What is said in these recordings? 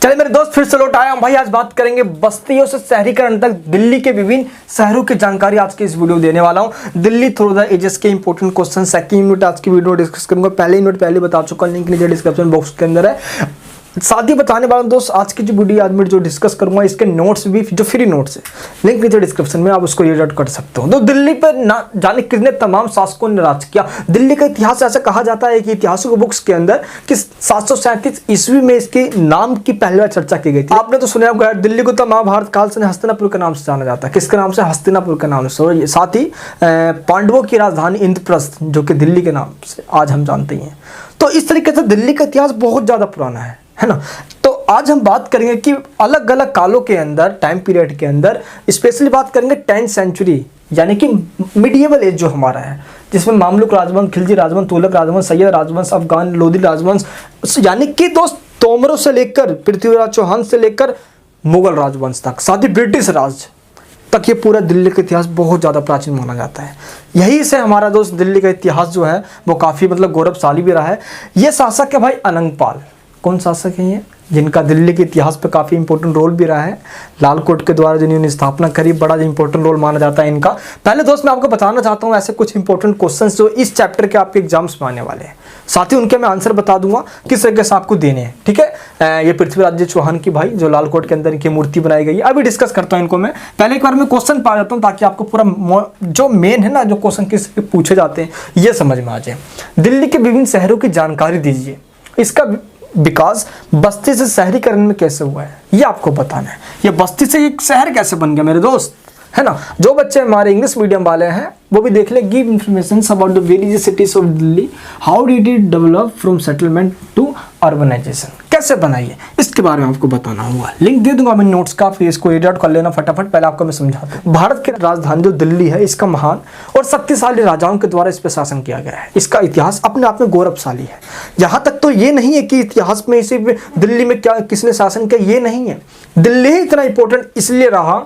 चलिए मेरे दोस्त फिर से लौट आया हूं भाई। आज बात करेंगे बस्तियों से शहरीकरण तक दिल्ली के विभिन्न शहरों की जानकारी आज की इस वीडियो में देने वाला हूं। दिल्ली थ्रू द एजेस के इंपॉर्टेंट क्वेश्चन सेकंड यूनिट आज की वीडियो डिस्कस करूंगा। पहले यूनिट पहले बता चुका हूं, लिंक नीचे डिस्क्रिप्शन बॉक्स के अंदर है। साथ ही बताने वाला हूं दोस्त, आज की जो वीडियो आज मैं जो डिस्कस करूंगा इसके नोट्स भी जो फ्री नोट्स है, लिंक नीचे डिस्क्रिप्शन में आप उसको रीड आउट कर सकते हो। तो दिल्ली पर ना जाने कितने तमाम शासकों ने राज किया। दिल्ली का इतिहास ऐसा कहा जाता है कि इतिहासों बुक्स के अंदर कि 737 ईस्वी में इसके नाम की पहली बार चर्चा की गई थी। आपने तो सुना होगा दिल्ली को तो महाभारत काल से हस्तिनापुर के नाम से जाना जाता है। किसके नाम से? हस्तिनापुर के नाम से। साथ ही पांडवों की राजधानी इंद्रप्रस्थ जो कि दिल्ली के नाम से आज हम जानते हैं। तो इस तरीके से दिल्ली का इतिहास बहुत ज्यादा पुराना है ना। तो आज हम बात करेंगे कि अलग अलग कालों के अंदर, टाइम पीरियड के अंदर स्पेशली बात करेंगे 10th सेंचुरी यानी कि मिडिएवल एज जो हमारा है, जिसमें मामलुक राजवंश, खिलजी राजवंश, तुगलक राजवंश, सैयद राजवंश, अफगान लोधी राजवंश, यानी कि दोस्त तोमरों से लेकर पृथ्वीराज चौहान से लेकर मुगल राजवंश तक, साथ ही ब्रिटिश राज तक ये पूरा दिल्ली का इतिहास बहुत ज़्यादा प्राचीन माना जाता है। यही से हमारा दोस्त दिल्ली का इतिहास जो है वो काफ़ी गौरवशाली भी रहा है। ये शासक है भाई अनंगपाल। कौन शासक है ये? जिनका दिल्ली के इतिहास पे काफ़ी इंपॉर्टेंट रोल भी रहा है। लाल कोट के द्वारा जिन्होंने स्थापना करी, बड़ा इंपॉर्टेंट रोल माना जाता है इनका। पहले दोस्त मैं आपको बताना चाहता हूँ ऐसे कुछ इंपॉर्टेंट क्वेश्चंस जो इस चैप्टर के आपके एग्जाम्स में आने वाले हैं। साथ ही उनके मैं आंसर बता दूंगा किस तरीके से आपको देने हैं। ठीक है, ये पृथ्वीराज चौहान की भाई जो लाल कोट के अंदर इनकी मूर्ति बनाई गई है, अभी डिस्कस करता हूँ इनको मैं। पहले एक बार मैं क्वेश्चन पा जाता हूँ ताकि आपको पूरा जो मेन है ना, जो क्वेश्चन किस पूछे जाते हैं ये समझ में आ जाए। दिल्ली के विभिन्न शहरों की जानकारी दीजिए। इसका विकास बस्ती से शहरीकरण में कैसे हुआ है ये आपको बताना है। ये बस्ती से एक शहर कैसे बन गया मेरे दोस्त, है ना। जो बच्चे हमारे इंग्लिश मीडियम वाले हैं वो भी देख ले। Give information about the various cities of Delhi, how did it develop from settlement to urbanisation, कैसे बनाइए इसके बारे में आपको बताना होगा। लिंक दे दूंगा मैं नोट्स का, फिर इसको रीड आउट कर लेना फटाफट। पहले आपको मैं समझाता हूँ। भारत की राजधानी जो दिल्ली है, इसका महान और शक्तिशाली राजाओं के द्वारा इस पर शासन किया गया है। इसका इतिहास अपने आप में गौरवशाली है। यहाँ तक तो ये नहीं है कि इतिहास में इसी दिल्ली में क्या किसने शासन किया, ये नहीं है। दिल्ली ही इतना इंपॉर्टेंट इसलिए रहा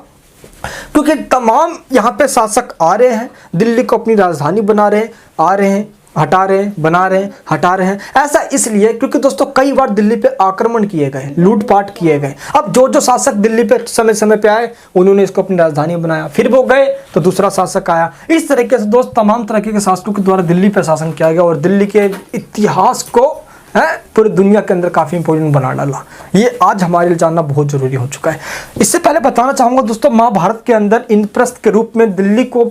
क्योंकि तमाम यहाँ पे शासक आ रहे हैं, दिल्ली को अपनी राजधानी बना रहे हैं, आ रहे हैं, हटा रहे हैं, बना रहे हैं, हटा रहे हैं। ऐसा इसलिए क्योंकि दोस्तों कई बार दिल्ली पे आक्रमण किए गए, लूटपाट किए गए। अब जो शासक दिल्ली पे समय समय पे आए उन्होंने इसको अपनी राजधानी बनाया, फिर वो गए तो दूसरा शासक आया। इस तरीके से दोस्त तमाम तरह के शासकों के द्वारा दिल्ली पे शासन किया गया और दिल्ली के इतिहास को पूरी दुनिया के अंदर काफ़ी इंपॉर्टेंट बना डाला। ये आज हमारे लिए जानना बहुत जरूरी हो चुका है। इससे पहले बताना चाहूँगा दोस्तों, महाभारत के अंदर इंद्रप्रस्थ के रूप में दिल्ली को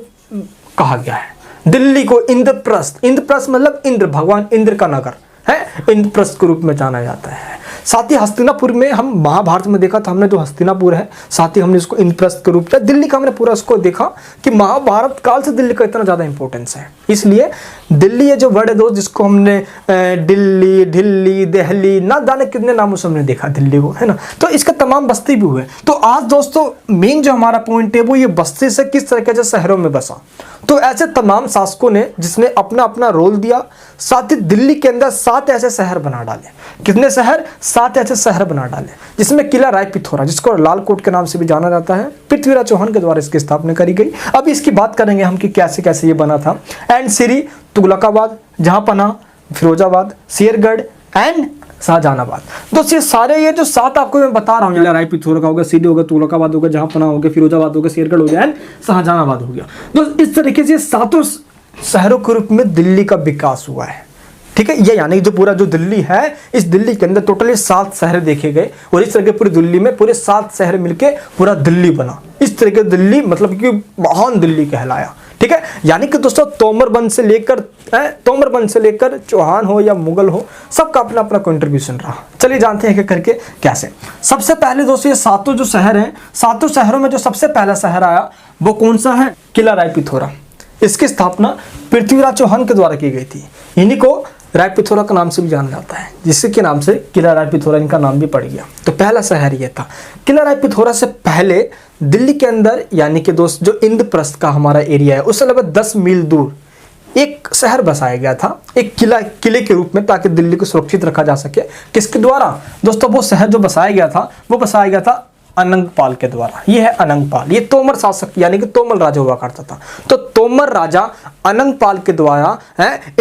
कहा गया है। दिल्ली को इंद्रप्रस्थ, इंद्रप्रस्थ मतलब इंद्र, भगवान इंद्र का नगर है, इंद्रप्रस्थ के रूप में जाना जाता है। साथ ही हस्तिनापुर में हम महाभारत में देखा था हमने, जो हस्तिनापुर है, साथ ही हमने इसको इंद्रप्रस्थ के रूप में, दिल्ली का हमने पूरा उसको देखा कि महाभारत काल से दिल्ली का इतना ज़्यादा इंपॉर्टेंस है। इसलिए दिल्ली ये जो वर्ड है दोस्त, जिसको हमने दिल्ली, ढिल्ली, दहली, ना जाने कितने नामों से हमने देखा दिल्ली को, है ना। तो इसका तमाम बस्ती भी हुए। तो आज दोस्तों मेन जो हमारा पॉइंट है वो ये बस्ती से किस तरीके से शहरों में बसा। तो ऐसे तमाम शासकों ने जिसने अपना अपना रोल दिया। साथ ही दिल्ली के अंदर 7 ऐसे शहर बना डाले। कितने शहर? 7 ऐसे शहर बना डाले, जिसमें किला राय पिथौरा, जिसको लाल कोट के नाम से भी जाना जाता है, पृथ्वीराज चौहान के द्वारा इसकी स्थापना करी गई। अब इसकी बात करेंगे हम कि कैसे कैसे ये बना था। And Siri, Tughlakabad, Jahanpanah, Firozabad, Shergarh and Shahjahanabad. दोस्तों ये सारे ये जो 7 आपको मैं बता रहा हूँ, किला राय पिथौरा का हो गया, सीरी हो गया, तुगलकाबाद हो गया, जहांपनाह हो गया, फिरोजाबाद हो गया, शेरगढ़ हो गया एंड शाहजहानाबाद हो गया। दोस्तों इस तरीके से 7 शहरों के रूप में दिल्ली का विकास हुआ है। ठीक है, ये यानी जो पूरा जो दिल्ली है, इस दिल्ली के अंदर टोटली 7 शहर देखे गए और इस तरह के पूरी दिल्ली में पूरे 7 शहर मिलके पूरा दिल्ली बना। इस तरह के दिल्ली मतलब कि महान दिल्ली कहलाया। ठीक है, यानी कि दोस्तों तोमर वंश से लेकर चौहान हो या मुगल हो, सबका अपना अपना कंट्रीब्यूशन रहा। चलिए जानते हैं कि करके कैसे। सबसे पहले दोस्तों ये 7 जो शहर हैं, 7 शहरों में जो सबसे पहला शहर आया वो कौन सा है? किला राय पिथौरा। इसकी स्थापना पृथ्वीराज चौहान के द्वारा की गई थी। इन्हीं को राय पिथौरा के नाम से भी जाना जाता है, जिसके नाम से किला राय पिथौरा इनका नाम भी पड़ गया। तो पहला शहर ये था। किला राय पिथौरा से पहले दिल्ली के अंदर यानी कि दोस्त जो इंद्रप्रस्थ का हमारा एरिया है, उससे लगभग 10 मील दूर एक शहर बसाया गया था, एक किले के रूप में, ताकि दिल्ली को सुरक्षित रखा जा सके। किसके द्वारा दोस्तों? वो शहर जो बसाया गया था वो बसाया गया था अनंगपाल के द्वारा। ये है अनंगपाल, ये तोमर शासक यानी कि तोमर राजा हुआ करता था। तो तोमर राजा अनंगपाल के द्वारा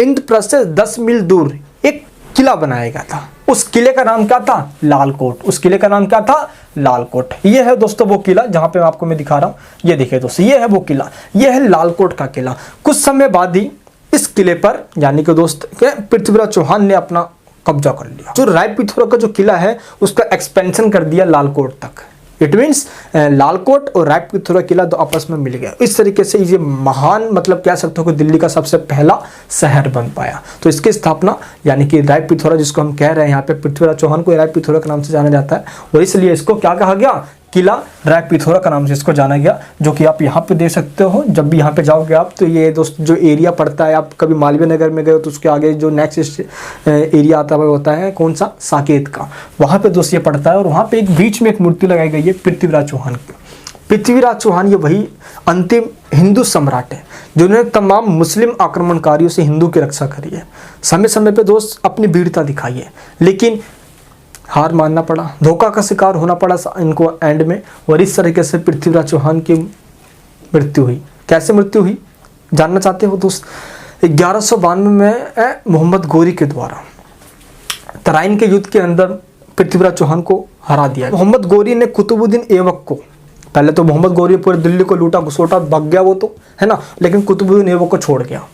इंद्रप्रस्थ से 10 मील दूर एक किला बनाया गया था। उस किले का नाम क्या था? लाल कोट। उस किले का नाम क्या था? लाल कोट। ये है दोस्तों वो किला जहां पे आपको मैं दिखा रहा हूं। ये देखिए दोस्तों, ये है वो किला, ये है लाल कोट का किला। कुछ समय बाद ही इस किले पर यानी कि दोस्त पृथ्वीराज चौहान ने अपना कब्जा कर लिया। जो राय पिथौरा का जो किला है उसका एक्सपेंशन कर दिया लाल कोट तक। इट मीन्स लाल कोट और राय पिथौरा किला तो आपस में मिल गया। इस तरीके से ये महान मतलब कह सकते हो कि दिल्ली का सबसे पहला शहर बन पाया। तो इसकी स्थापना यानी कि राय पिथौरा, जिसको हम कह रहे हैं यहाँ पे, पृथ्वीराज चौहान को राय पिथौरा के नाम से जाना जाता है और इसलिए इसको क्या कहा गया? किला राय पिथौरा का नाम से इसको जाना गया। जो कि आप यहाँ पे देख सकते हो, जब भी यहाँ पे जाओगे आप तो ये दोस्त जो एरिया पड़ता है, आप कभी मालवीय नगर में गए हो तो उसके आगे जो नेक्स्ट एरिया आता है होता है कौन सा? साकेत का। वहाँ पे दोस्त ये पड़ता है और वहाँ पे एक बीच में एक मूर्ति लगाई गई है पृथ्वीराज चौहान की। पृथ्वीराज चौहान ये वही अंतिम हिंदू सम्राट है जिन्होंने तमाम मुस्लिम आक्रमणकारियों से हिंदू की रक्षा करी है। समय समय पे दोस्त अपनी वीरता दिखाई है, लेकिन हार मानना पड़ा, धोखा का शिकार होना पड़ा इनको एंड में। और इस तरीके से पृथ्वीराज चौहान की मृत्यु हुई। कैसे मृत्यु हुई जानना चाहते हो दोस्त? 1192 में मोहम्मद गोरी के द्वारा तराइन के युद्ध के अंदर पृथ्वीराज चौहान को हरा दिया। मोहम्मद गोरी ने कुतुबुद्दीन ऐबक को, पहले तो मोहम्मद गोरी पूरे दिल्ली को लूटा घुसोटा भाग गया वो तो, है ना, लेकिन कुतुबुद्दीन ऐबक को छोड़ गया।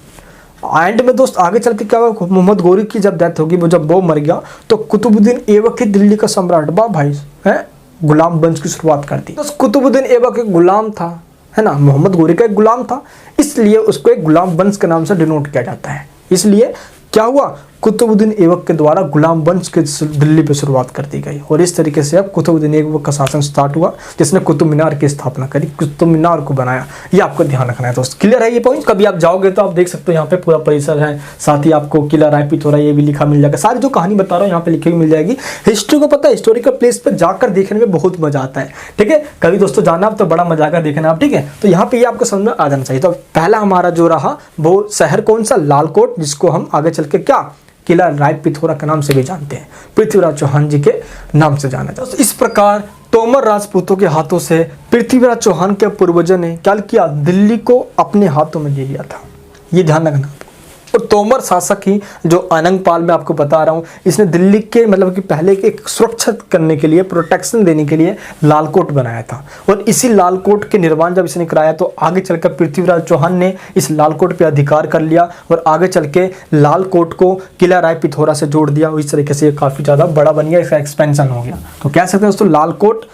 एंड में दोस्त आगे चल के क्या हुआ? मोहम्मद गोरी की जब डेथ होगी, वो जब वो मर गया तो कुतुबुद्दीन ऐबक ही दिल्ली का सम्राट बा भाई है, गुलाम वंश की शुरुआत कर दी। तो कुतुबुद्दीन ऐबक एक गुलाम था, है ना, मोहम्मद गोरी का एक गुलाम था, इसलिए उसको एक गुलाम वंश के नाम से डिनोट किया जाता है। इसलिए क्या हुआ? कुतुबुद्दीन ऐबक के द्वारा गुलाम वंश के दिल्ली पे शुरुआत कर दी गई और इस तरीके से अब कुतुबुद्दीन ऐबक का शासन स्टार्ट हुआ, जिसने कुतुब मीनार की स्थापना करी, कुतुब मीनार को बनाया। ये आपको ध्यान रखना है दोस्त। क्लियर है ये पॉइंट? कभी आप जाओगे तो आप देख सकते हो यहाँ पे पूरा परिसर है, साथ ही आपको किला राय पिथौरा ये भी लिखा मिल जाएगा। सारी जो कहानी बता रहा हूँ यहाँ पे लिखी हुई मिल जाएगी। हिस्ट्री को पता है, हिस्टोरिकल प्लेस पर जाकर देखने में बहुत मजा आता है। ठीक है, कभी दोस्तों जाना आप तो बड़ा मजा आकर देखना आप। ठीक है, तो यहाँ पे ये आपको समझ में आ जाना चाहिए। तो पहला हमारा जो रहा वो शहर कौन सा? लाल कोट, जिसको हम आगे चल के क्या किला राय पिथौरा के नाम से भी जानते हैं, पृथ्वीराज चौहान जी के नाम से जाना जाता है। इस प्रकार तोमर राजपूतों के हाथों से पृथ्वीराज चौहान के पूर्वजों ने क्या किया? दिल्ली को अपने हाथों में ले लिया था। ये ध्यान रखना। और तोमर शासक ही जो अनंगपाल मैं आपको बता रहा हूँ, इसने दिल्ली के मतलब कि पहले के सुरक्षा करने के लिए, प्रोटेक्शन देने के लिए लालकोट बनाया था। और इसी लालकोट के निर्माण जब इसने कराया तो आगे चलकर पृथ्वीराज चौहान ने इस लालकोट पे अधिकार कर लिया और आगे चल के लालकोट को किला राय पिथौरा से जोड़ दिया। इस तरीके से ये काफ़ी ज़्यादा बड़ा बन गया, इसका एक्सपेंशन हो गया। तो कह सकते हैं दोस्तों लालकोट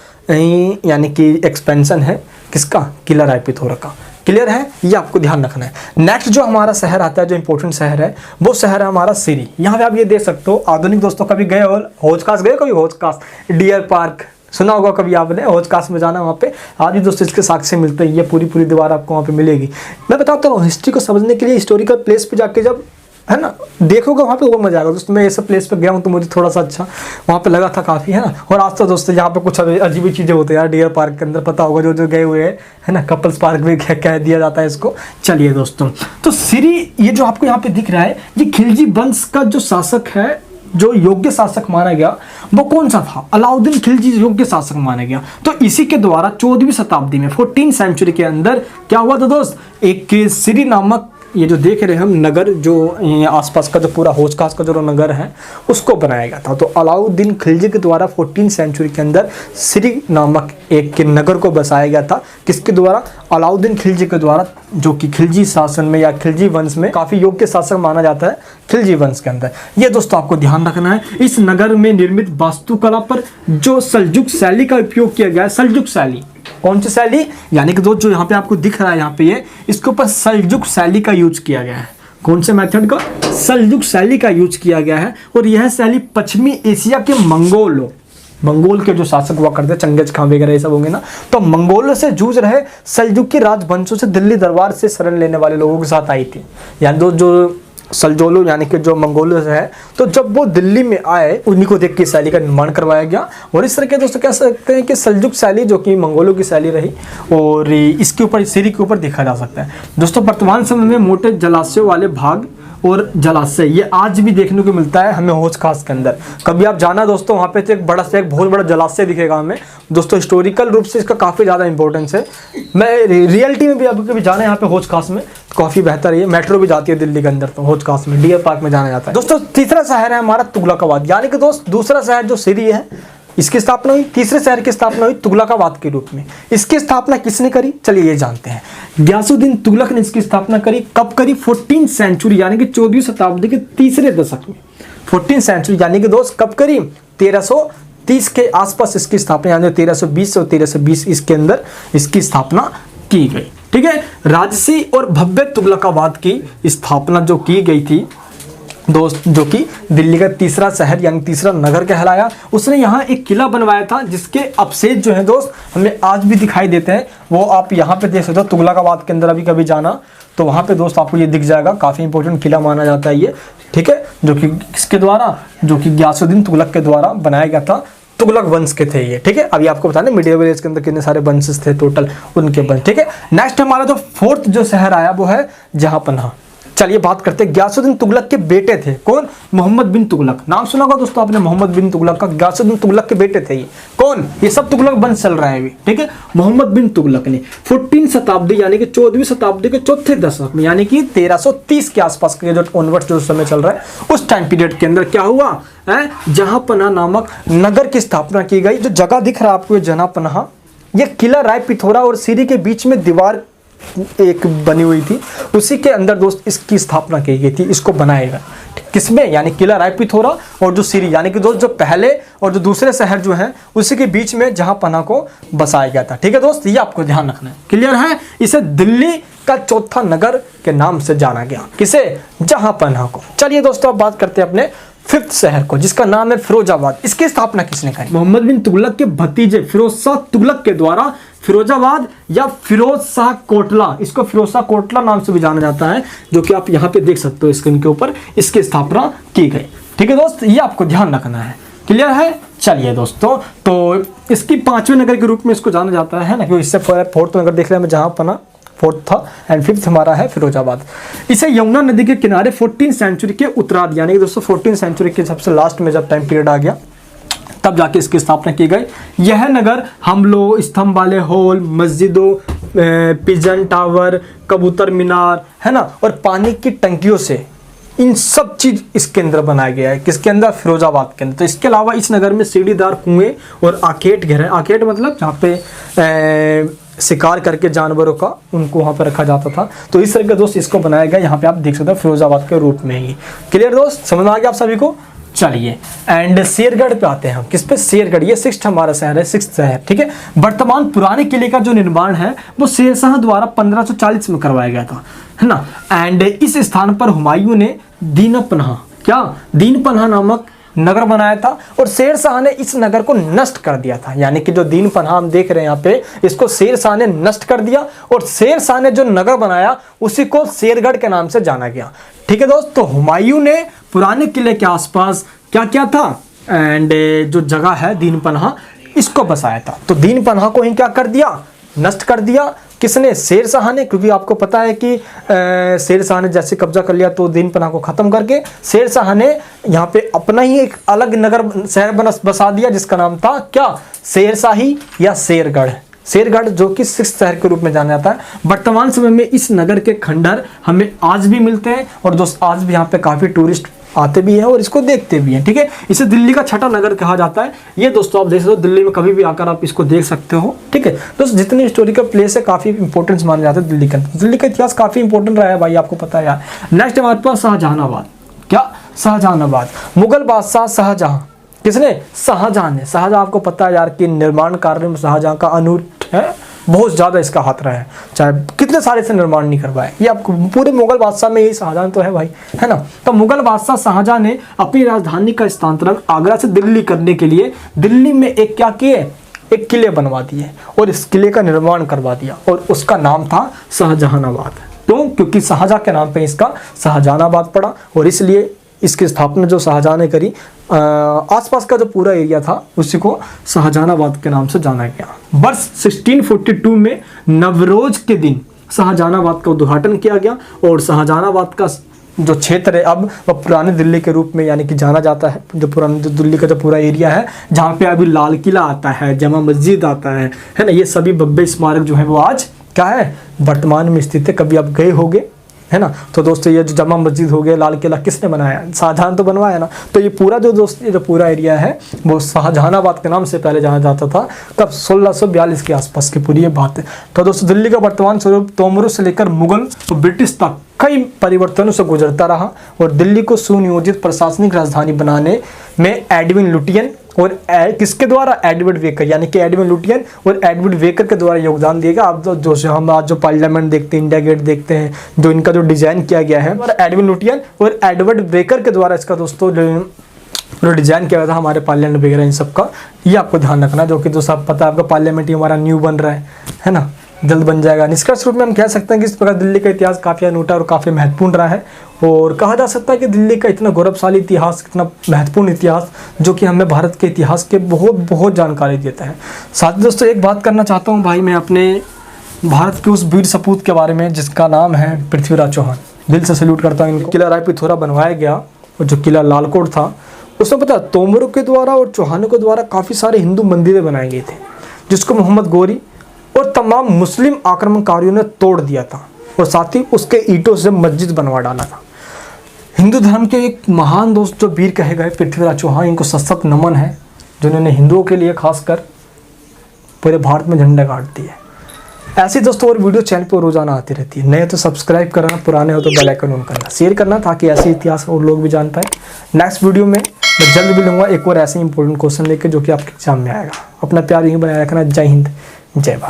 यानी कि एक्सपेंशन है किसका? किला राय पिथौरा का। क्लियर है? ये आपको ध्यान रखना है। नेक्स्ट जो हमारा शहर आता है, जो इंपॉर्टेंट शहर है, वो शहर है हमारा सिरी। यहाँ पे आप ये देख सकते हो। आधुनिक दोस्तों कभी गए हो हौज-खास गए? कभी हौज-खास डियर पार्क सुना होगा कभी आपने? हौज-खास में जाना, वहाँ पे आज भी दोस्तों इसके साक्ष्य मिलते हैं। ये पूरी दीवार आपको वहाँ पे मिलेगी। मैं बताता हूँ, हिस्ट्री को समझने के लिए हिस्टोरिकल प्लेस पे जाके जब है ना देखोगे वहाँ पे वो मजा आएगा दोस्तों। मैं ये सब प्लेस पे गया हूँ तो मुझे थोड़ा सा अच्छा वहाँ पे लगा था काफ़ी, है ना। और आज तो दोस्तों यहाँ पे कुछ अजीब चीज़ें होती है यार। डियर पार्क के अंदर पता होगा जो गए हुए हैं, है ना, कपल्स पार्क भी कह दिया जाता है इसको। चलिए दोस्तों, तो सिरी ये जो आपको यहाँ पे दिख रहा है, ये खिलजी वंश का जो शासक है, जो योग्य शासक माना गया वो कौन सा था? अलाउद्दीन खिलजी योग्य शासक माना गया। तो इसी के द्वारा 14वीं शताब्दी में 14th सेंचुरी के अंदर क्या हुआ था दोस्त? एक सिरी नामक ये जो देख रहे हैं हम नगर, जो आसपास का जो पूरा हौज-खास का जो नगर है उसको बनाया गया था। तो अलाउद्दीन खिलजी के द्वारा 14th सेंचुरी के अंदर सिरी नामक एक नगर को बसाया गया था। किसके द्वारा? अलाउद्दीन खिलजी के द्वारा, जो कि खिलजी शासन में या खिलजी वंश में काफ़ी योग्य शासक माना जाता है खिलजी वंश के अंदर। ये दोस्तों आपको ध्यान रखना है। इस नगर में निर्मित वास्तुकला पर जो सल्जुक शैली का उपयोग किया गया है, सल्जुक शैली, कौन सी शैली? यानी कि दोस्त जो यहाँ पे आपको दिख रहा है, यहाँ पे ये इसके ऊपर सल्जुक शैली का यूज किया गया है। कौन से मेथड का? सल्जुक शैली का यूज किया गया है। और यह शैली पश्चिमी एशिया के मंगोल के जो शासक हुआ करते, चंगेज खान वगैरह ये सब होंगे ना, तो मंगोलों से जूझ रहे सल्जुकी राजवंशों से दिल्ली दरबार से शरण लेने वाले लोगों के साथ आई थी। यानी जो सल्जोलो यानी कि जो मंगोलों से है, तो जब वो दिल्ली में आए उन्हीं को देख के शैली का निर्माण करवाया गया। और इस तरह के दोस्तों कह सकते हैं कि सल्जुक शैली जो कि मंगोलों की शैली रही, और इसके ऊपर सिरी के ऊपर देखा जा सकता है। दोस्तों वर्तमान समय में मोटे जलाशयों वाले भाग और जलाशय ये आज भी देखने को मिलता है हमें हौज खास के अंदर। कभी आप जाना दोस्तों, वहाँ पे तो एक बड़ा से एक बहुत बड़ा जलाशय दिखेगा हमें दोस्तों। हिस्टोरिकल रूप से इसका काफ़ी ज़्यादा इंपॉर्टेंस है। मैं रियलिटी में भी अभी कभी जाना है यहाँ पे हौज खास में काफ़ी बेहतर है। मेट्रो भी जाती है दिल्ली के अंदर, तो हौज खास में डियर पार्क में जाना जाता है दोस्तों। तीसरा शहर है हमारा तुगलकाबाद, यानी कि दोस्त दूसरा शहर जो सीरी है इसकी स्थापना हुई, तीसरे शहर की स्थापना हुई तुगलकाबाद के रूप में। इसकी स्थापना किसने करी, चलिए ये जानते हैं। गयासुद्दीन तुगलक ने इसकी स्थापना करी। कब करी, 14th सेंचुरी यानी कि 14वीं शताब्दी के तीसरे दशक में। 14th सेंचुरी यानी कि दोस्त कब करी, 1330 के आसपास इसकी स्थापना, यानी 1320 और 1320 इसके अंदर इसकी स्थापना की गई। ठीक है, राजसी और भव्य तुगलकाबाद की स्थापना जो की गई थी दोस्त, जो कि दिल्ली का तीसरा शहर यानी तीसरा नगर कहलाया। उसने यहाँ एक किला बनवाया था जिसके अवशेष जो है दोस्त हमें आज भी दिखाई देते हैं। वो आप यहाँ पे देख सकते हो तुगलकाबाद के अंदर। अभी कभी जाना तो वहाँ पे दोस्त आपको ये दिख जाएगा। काफ़ी इंपॉर्टेंट किला माना जाता है ये, ठीक है, जो कि किसके द्वारा, जो कि गयासुद्दीन तुगलक के द्वारा बनाया गया था। तुगलक वंश के थे ये, ठीक है। अभी आपको बताना मिडियल एज के अंदर कितने सारे वंश थे टोटल, उनके वंश, ठीक है। नेक्स्ट हमारा जो फोर्थ जो शहर आया वो है जहांपनाह। चलिए बात करते हैं, गयासुद्दीन तुगलक के बेटे थे कौन, मोहम्मद बिन तुगलक। नाम सुना होगा दोस्तों आपने मोहम्मद बिन तुगलक का। गयासुद्दीन तुगलक के बेटे थे ये कौन, ये सब तुगलक वंश चल रहा है अभी, ठीक है। मोहम्मद बिन तुगलक ने 14वीं शताब्दी यानी कि 14वीं शताब्दी के चौथे दशक में यानी कि 1330 के आसपास के जो ऑनवर्ड्स जो समय चल रहा है उस टाइम पीरियड के अंदर क्या हुआ है, जहांपनाह नामक नगर की स्थापना की गई। जो जगह दिख रहा है आपको जहांपनाह, ये किला राय पिथौरा और सीरी के बीच में दीवार एक बनी हुई थी, उसी के अंदर दोस्त इसकी स्थापना की गई थी। इसको बनाएगा किसमें, यानी किला राय पिथौरा और जो सीरी यानी कि दोस्त जो पहले और जो दूसरे शहर जो हैं उसी के बीच में जहांपनाह को बसाया गया था। ठीक है दोस्त, ये आपको ध्यान रखना है, क्लियर है। इसे दिल्ली का चौथा नगर के नाम से जाना गया, किसे, जहांपनाह को। चलिए दोस्तों अब बात करते हैं अपने फिफ्थ शहर को जिसका नाम है फिरोजाबाद। इसकी स्थापना किसने करी, मोहम्मद बिन तुगलक के भतीजे फिरोज शाह तुगलक के द्वारा फिरोजाबाद या फिरोज शाह कोटला, इसको फिरोज शाह कोटला नाम से भी जाना जाता है, जो कि आप यहाँ पे देख सकते हो स्क्रीन के ऊपर, इसकी स्थापना की गई। ठीक है दोस्त, ये आपको ध्यान रखना है, क्लियर है। चलिए दोस्तों, तो इसकी 5वें नगर के रूप में इसको जाना जाता है ना, क्योंकि इससे फोर्थ नगर देख रहे हैं जहांपनाह फोर्थ था एंड फिफ्थ हमारा है फिरोजाबाद। इसे यमुना नदी के किनारे 14th सेंचुरी के उत्तरार्ध यानी कि दोस्तों 14th सेंचुरी के सबसे लास्ट में जब टाइम पीरियड आ गया तब जाके इसकी स्थापना की गई। यह नगर हमलों, स्तंभ वाले हॉल, मस्जिदों, पिजन टावर, कबूतर मीनार है ना, और पानी की टंकियों से इन सब चीज इसके अंदर बनाया गया है। किसके अंदर, फिरोजाबाद के अंदर। तो इसके अलावा इस नगर में सीढ़ीदार कुएं और आखेट घर है। आखेट मतलब जहाँ पे शिकार करके जानवरों का उनको वहाँ पर रखा जाता था। तो इस तरह के दोस्त इसको बनाया गया, यहाँ पे आप देख सकते हो फिरोजाबाद के रूप में ही। क्लियर दोस्त, समझ आ गया आप सभी को। चलिए एंड शेरगढ़ पे आते हैं हम, किस पे, शेरगढ़। ये 6th हमारा शहर है, 6th शहर, ठीक है। वर्तमान पुराने किले का जो निर्माण है वो शेरशाह द्वारा 1540 में करवाया गया था, है ना। एंड इस स्थान पर हुमायूं ने दीनपनाह, क्या, दीनपनाह नामक नगर बनाया था और शेरशाह ने इस नगर को नष्ट कर दिया था। यानी कि जो दीनपनाह हम देख रहे हैं यहाँ पे, इसको शेरशाह ने नष्ट कर दिया और शेरशाह ने जो नगर बनाया उसी को शेरगढ़ के नाम से जाना गया। ठीक है दोस्त, तो हुमायूं ने पुराने किले के आसपास क्या किया था, एंड जो जगह है दीनपनाह, इसको बसाया था। तो दीनपनाह को ही क्या कर दिया, नष्ट कर दिया। किसने, शेरशाह ने, क्योंकि आपको पता है कि शेरशाह ने जैसे कब्जा कर लिया तो दीनपनाह को खत्म करके शेरशाह ने यहाँ पे अपना ही एक अलग नगर शहर बसा दिया जिसका नाम था क्या, शेरशाही या शेरगढ़। शेरगढ़ जो कि 6th शहर के रूप में जाना जाता है। वर्तमान समय में इस नगर के खंडहर हमें आज भी मिलते हैं और दोस्त आज भी यहाँ पे काफ़ी टूरिस्ट आते भी हैं और इसको देखते भी हैं। ठीक है, इसे दिल्ली का छठा नगर कहा जाता है। ये दोस्तों आप देख सकते हो, दिल्ली में कभी भी आकर आप इसको देख सकते हो। ठीक है दोस्तों, जितने हिस्टोरिकल प्लेस है काफ़ी इंपॉर्टेंस माने जाते हैं दिल्ली का। दिल्ली का इतिहास काफ़ी इंपॉर्टेंट रहा है भाई, आपको पता है यार। नेक्स्ट हमारे पास शाहजहानाबाद। क्या, शाहजहानाबाद। मुगल बादशाह शाहजहां, किसने, शाहजहां ने। शाहजहां आपको पता है यार कि निर्माण कार्य में शाहजहां का अनूठ है, बहुत ज़्यादा इसका हाथ रहा है, चाहे कितने सारे से निर्माण नहीं करवाए। ये आपको पूरे मुगल बादशाह में यही शाहजहां तो है भाई, है ना। तो मुगल बादशाह शाहजहां ने अपनी राजधानी का स्थानांतरण आगरा से दिल्ली करने के लिए दिल्ली में एक क्या किए, एक किले बनवा दिए और इस किले का निर्माण करवा दिया और उसका नाम था शाहजहानाबाद। तो क्योंकि शाहजहां के नाम पे इसका शाहजहानाबाद पड़ा और इसलिए इसकी स्थापना जो शाहजहां ने करी, आसपास का जो पूरा एरिया था उसी को शाहजहानाबाद के नाम से जाना गया। वर्ष 1642 में नवरोज के दिन शाहजहानाबाद का उद्घाटन किया गया और शाहजहानाबाद का जो क्षेत्र है अब वह पुरानी दिल्ली के रूप में यानी कि जाना जाता है। जो पुरानी जो दिल्ली का जो पूरा एरिया है जहाँ पे अभी लाल किला आता है, जमा मस्जिद आता है ना, ये सभी भव्य स्मारक जो है वो आज क्या है, वर्तमान में स्थित है। कभी आप गए होंगे है ना। तो दोस्तों ये जो जमा मस्जिद हो गया, लाल किला किसने बनाया, शाहजहां तो बनवाया ना। तो ये पूरा जो दोस्तों जो पूरा एरिया है वो शाहजहानाबाद के नाम से पहले जाना जाता था। कब 1642 के आसपास की पूरी ये बात है। तो दोस्तों दिल्ली का वर्तमान स्वरूप तोमरों से लेकर मुगल और ब्रिटिश तक कई परिवर्तनों से गुजरता रहा और दिल्ली को सुनियोजित प्रशासनिक राजधानी बनाने में एडविन लुटियन और किसके द्वारा, एडवर्ड वेकर, यानी कि एडविन लुटियन और एडवर्ड वेकर के द्वारा योगदान दिएगा। आप जो हम आज जो पार्लियामेंट देखते हैं, इंडिया गेट देखते हैं, जो इनका जो डिजाइन किया गया है और एडविन लुटियन और एडवर्ड वेकर के द्वारा इसका दोस्तों जो डिजाइन किया गया था हमारे पार्लियामेंट वगैरह इन सब का, ये आपको ध्यान रखना। जो कि दोस्तों आप पता है आपका पार्लियामेंट ही हमारा न्यू बन रहा है ना, जल्द बन जाएगा। निष्कर्ष रूप में हम कह सकते हैं कि इस प्रकार दिल्ली का इतिहास काफ़ी अनूठा और काफ़ी महत्वपूर्ण रहा है और कहा जा सकता है कि दिल्ली का इतना गौरवशाली इतिहास, इतना महत्वपूर्ण इतिहास जो कि हमें भारत के इतिहास के बहुत जानकारी देता है। साथ ही दोस्तों एक बात करना चाहता हूँ भाई, मैं अपने भारत के उस वीर सपूत के बारे में जिसका नाम है पृथ्वीराज चौहान। दिल से सैल्यूट करता हूँ इनको। किला राय पिथौरा बनवाया गया और जो किला लालकोट था उसमें पता है तोमरों के द्वारा और चौहानों के द्वारा काफ़ी सारे हिंदू मंदिरें बनाए गए थे, जिसको मोहम्मद गोरी और तमाम मुस्लिम आक्रमणकारियों ने तोड़ दिया था और साथ ही उसके ईंटों से मस्जिद बनवा डाला था। हिंदू धर्म के एक महान दोस्त जो वीर कहे गए पृथ्वीराज चौहान, इनको सशक्त नमन है जिन्होंने हिंदुओं के लिए खासकर पूरे भारत में झंडा गाड़ दिया। ऐसी दोस्तों और वीडियो चैनल पर रोजाना आती रहती है। नए तो सब्सक्राइब करना, पुराने हो तो बेल आइकन ऑन करना, शेयर करना ताकि ऐसे इतिहास और लोग भी जान पाए। नेक्स्ट वीडियो में मैं जल्द भी लूँगा एक और ऐसे इंपॉर्टेंट क्वेश्चन लेकर जो कि आपके एग्जाम में आएगा। अपना प्यार यहीं बनाए रखना। जय हिंद, जय भारत।